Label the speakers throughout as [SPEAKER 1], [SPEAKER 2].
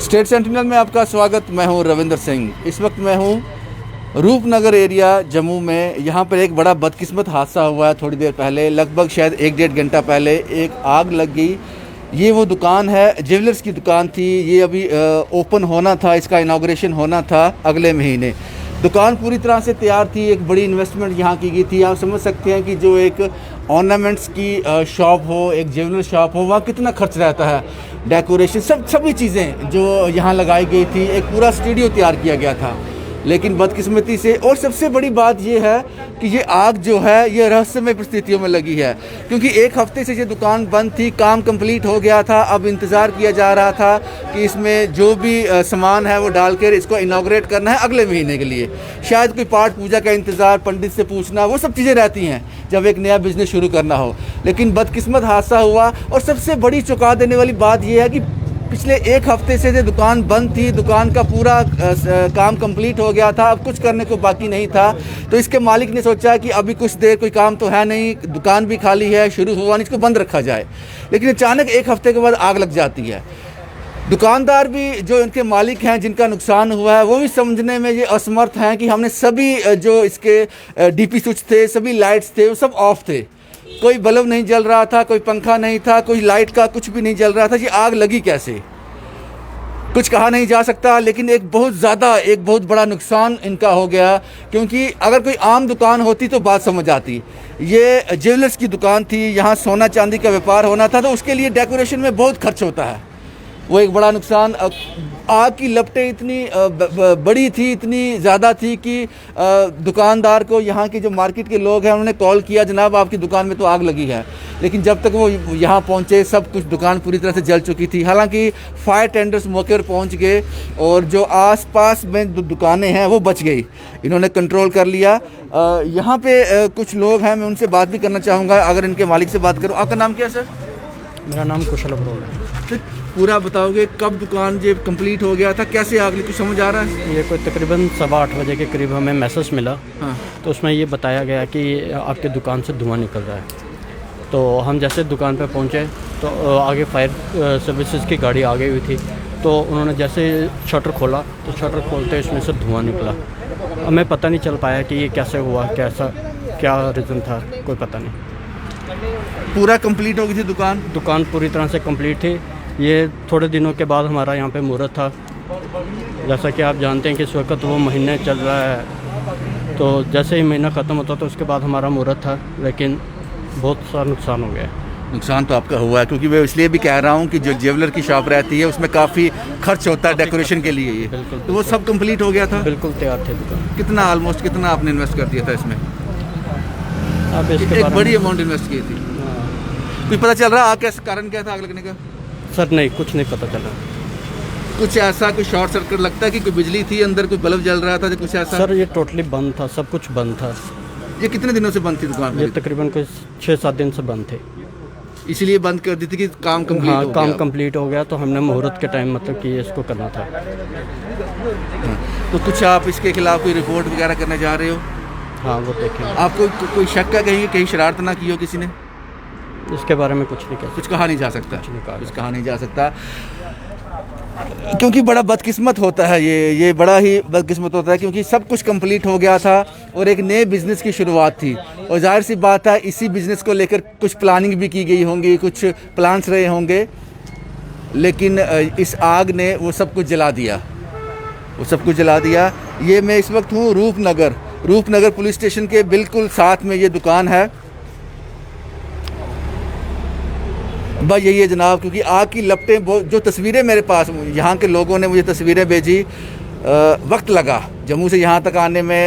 [SPEAKER 1] State sentinel में आपका स्वागत। मैं हूं रविंदर सिंह। इस वक्त मैं हूं रूपनगर एरिया जम्मू में। यहां पर एक बड़ा बदकिस्मत हादसा हुआ है थोड़ी देर पहले, लगभग शायद 1-1.5 घंटा पहले एक आग लग गई। ये वो दुकान है, ज्वेलर्स की दुकान थी। ये अभी ओपन होना था, इसका इनाग्रेशन होना था अगले महीने। दुकान पूरी तरह से तैयार थी, एक बड़ी इन्वेस्टमेंट यहाँ की गई थी। आप समझ सकते हैं कि जो एक ऑर्नामेंट्स की शॉप हो, एक ज्वेलर शॉप हो, वहाँ कितना खर्च रहता है। डेकोरेशन सभी चीज़ें जो यहाँ लगाई गई थी, एक पूरा स्टूडियो तैयार किया गया था। लेकिन बदकिस्मती से, और सबसे बड़ी बात ये है कि ये आग जो है ये रहस्यमय परिस्थितियों में लगी है, क्योंकि एक हफ्ते से ये दुकान बंद थी, काम कंप्लीट हो गया था। अब इंतज़ार किया जा रहा था कि इसमें जो भी सामान है वो डालकर इसको इनाग्रेट करना है अगले महीने के लिए। शायद कोई पाठ पूजा का इंतज़ार, पंडित से पूछना, वो सब चीज़ें रहती हैं जब एक नया बिज़नेस शुरू करना हो। लेकिन बदकिस्मत हादसा हुआ। और सबसे बड़ी चौंका देने वाली बात यह है कि पिछले एक हफ्ते से दुकान बंद थी, दुकान का पूरा काम कंप्लीट हो गया था, अब कुछ करने को बाकी नहीं था। तो इसके मालिक ने सोचा कि अभी कुछ देर कोई काम तो है नहीं, दुकान भी खाली है, शुरू हुआ नहीं, इसको बंद रखा जाए। लेकिन अचानक एक हफ्ते के बाद आग लग जाती है। दुकानदार भी, जो इनके मालिक हैं जिनका नुकसान हुआ है, वो भी समझने में ये असमर्थ हैं कि हमने सभी जो इसके डीपी स्विच थे, सभी लाइट्स थे, वो सब ऑफ थे। कोई बल्ब नहीं जल रहा था, कोई पंखा नहीं था, कोई लाइट का कुछ भी नहीं जल रहा था। ये आग लगी कैसे, कुछ कहा नहीं जा सकता। लेकिन एक बहुत बड़ा नुकसान इनका हो गया, क्योंकि अगर कोई आम दुकान होती तो बात समझ आती। ये ज्वेलर्स की दुकान थी, यहाँ सोना चांदी का व्यापार होना था, तो उसके लिए डेकोरेशन में बहुत खर्च होता है। वो एक बड़ा नुकसान। आग की लपटें इतनी बड़ी थी, इतनी ज़्यादा थी कि दुकानदार को यहाँ के जो मार्केट के लोग हैं उन्होंने कॉल किया, जनाब आपकी दुकान में तो आग लगी है। लेकिन जब तक वो यहाँ पहुँचे सब कुछ, दुकान पूरी तरह से जल चुकी थी। हालांकि फायर टेंडर्स मौके पर पहुँच गए और जो आसपास में दुकानें हैं वो बच गई, इन्होंने कंट्रोल कर लिया। यहाँ पे कुछ लोग हैं, मैं उनसे बात भी करना चाहूँगा अगर इनके मालिक से बात करूँ। आपका नाम क्या है सर?
[SPEAKER 2] मेरा नाम कुशल अब्रोल है।
[SPEAKER 1] तो पूरा बताओगे कब दुकान जो कंप्लीट हो गया था, कैसे आग लगी, कुछ समझ आ रहा है?
[SPEAKER 2] ये कोई तकरीबन 7:15 बजे के करीब हमें मैसेज मिला।
[SPEAKER 1] हाँ।
[SPEAKER 2] तो उसमें ये बताया गया कि आपके दुकान से धुआं निकल रहा है। तो हम जैसे दुकान पर पहुंचे तो आगे फायर सर्विसेज की गाड़ी आ गई हुई थी। तो उन्होंने जैसे शटर खोला तो शटर खोलते इसमें से धुआं निकला। हमें पता नहीं चल पाया कि ये कैसे हुआ, क्या रीज़न था, कोई पता नहीं।
[SPEAKER 1] पूरा कंप्लीट हो गई थी
[SPEAKER 2] दुकान पूरी तरह से कंप्लीट थी। ये थोड़े दिनों के बाद हमारा यहाँ पे मुहूर्त था। जैसा कि आप जानते हैं कि इस वक्त वो महीने चल रहा है, तो जैसे ही महीना ख़त्म होता तो उसके बाद हमारा मुहूर्त था। लेकिन बहुत सा नुकसान हो गया।
[SPEAKER 1] नुकसान तो आपका हुआ है, क्योंकि मैं इसलिए भी कह रहा हूँ कि जो ज्वेलर की शॉप रहती है उसमें काफ़ी खर्च होता है डेकोरेशन के लिए। ये
[SPEAKER 2] बिल्कुल,
[SPEAKER 1] तो वो सब कंप्लीट हो गया था,
[SPEAKER 2] बिल्कुल तैयार थे दुकान।
[SPEAKER 1] कितना आपने इन्वेस्ट कर दिया था इसमें?
[SPEAKER 2] अब इसके
[SPEAKER 1] एक बड़ी अमाउंट इन्वेस्ट की थी। कुछ पता चल रहा है कारण क्या था आग लगने का?
[SPEAKER 2] सर नहीं, कुछ नहीं पता चला।
[SPEAKER 1] कुछ ऐसा, कोई शॉर्ट सर्किट लगता है कि कोई बिजली थी अंदर, कोई बल्ब जल रहा था, कुछ ऐसा?
[SPEAKER 2] सर ये टोटली बंद था, सब कुछ बंद था।
[SPEAKER 1] ये कितने दिनों से बंद थी दुकान?
[SPEAKER 2] ये तकरीबन कोई 6-7 दिन से बंद थे।
[SPEAKER 1] इसीलिए बंद कर दी थी कि काम कंप्लीट हो गया?
[SPEAKER 2] काम कंप्लीट हो गया, तो हमने मुहूर्त के टाइम मतलब कि इसको करना था।
[SPEAKER 1] तो कुछ आप इसके खिलाफ कोई रिपोर्ट वगैरह करने जा रहे हो?
[SPEAKER 2] हाँ, वो देखें।
[SPEAKER 1] आपको कोई शक है कहीं शरारत ना की हो किसी ने?
[SPEAKER 2] इसके बारे में कुछ नहीं
[SPEAKER 1] कुछ कहा नहीं जा सकता।
[SPEAKER 2] कुछ
[SPEAKER 1] कहा नहीं जा सकता, क्योंकि बड़ा बदकिस्मत होता है ये बड़ा ही बदकिस्मत होता है, क्योंकि सब कुछ कंप्लीट हो गया था और एक नए बिज़नेस की शुरुआत थी। और जाहिर सी बात है इसी बिज़नेस को लेकर कुछ प्लानिंग भी की गई होंगी, कुछ प्लान्स रहे होंगे। लेकिन इस आग ने वो सब कुछ जला दिया। ये मैं इस वक्त हूँ रूपनगर पुलिस स्टेशन के बिल्कुल साथ में ये दुकान है। बस यही है जनाब, क्योंकि आग की लपटें, जो तस्वीरें मेरे पास, यहाँ के लोगों ने मुझे तस्वीरें भेजी, वक्त लगा जम्मू से यहाँ तक आने में,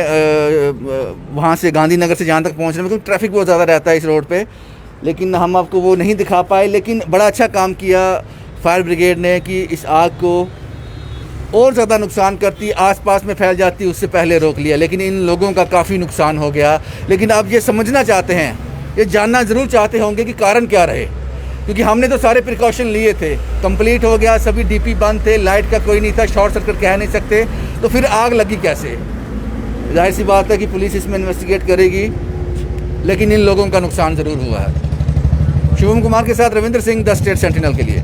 [SPEAKER 1] वहाँ से गांधीनगर से यहाँ तक पहुँचने में, क्योंकि ट्रैफिक बहुत ज़्यादा रहता है इस रोड पे। लेकिन हम आपको वो नहीं दिखा पाए। लेकिन बड़ा अच्छा काम किया फायर ब्रिगेड ने कि इस आग को और ज़्यादा नुकसान करती, आसपास में फैल जाती, उससे पहले रोक लिया। लेकिन इन लोगों का काफ़ी नुकसान हो गया। लेकिन अब ये समझना चाहते हैं, ये जानना ज़रूर चाहते होंगे कि कारण क्या रहे, क्योंकि हमने तो सारे प्रिकॉशन लिए थे। कंप्लीट हो गया, सभी डीपी बंद थे, लाइट का कोई नहीं था, शॉर्ट सर्किट कह नहीं सकते, तो फिर आग लगी कैसे? जाहिर सी बात है कि पुलिस इसमें इन्वेस्टिगेट करेगी, लेकिन इन लोगों का नुकसान ज़रूर हुआ है। शुभम कुमार के साथ Ravindra Singh, the state sentinel के लिए।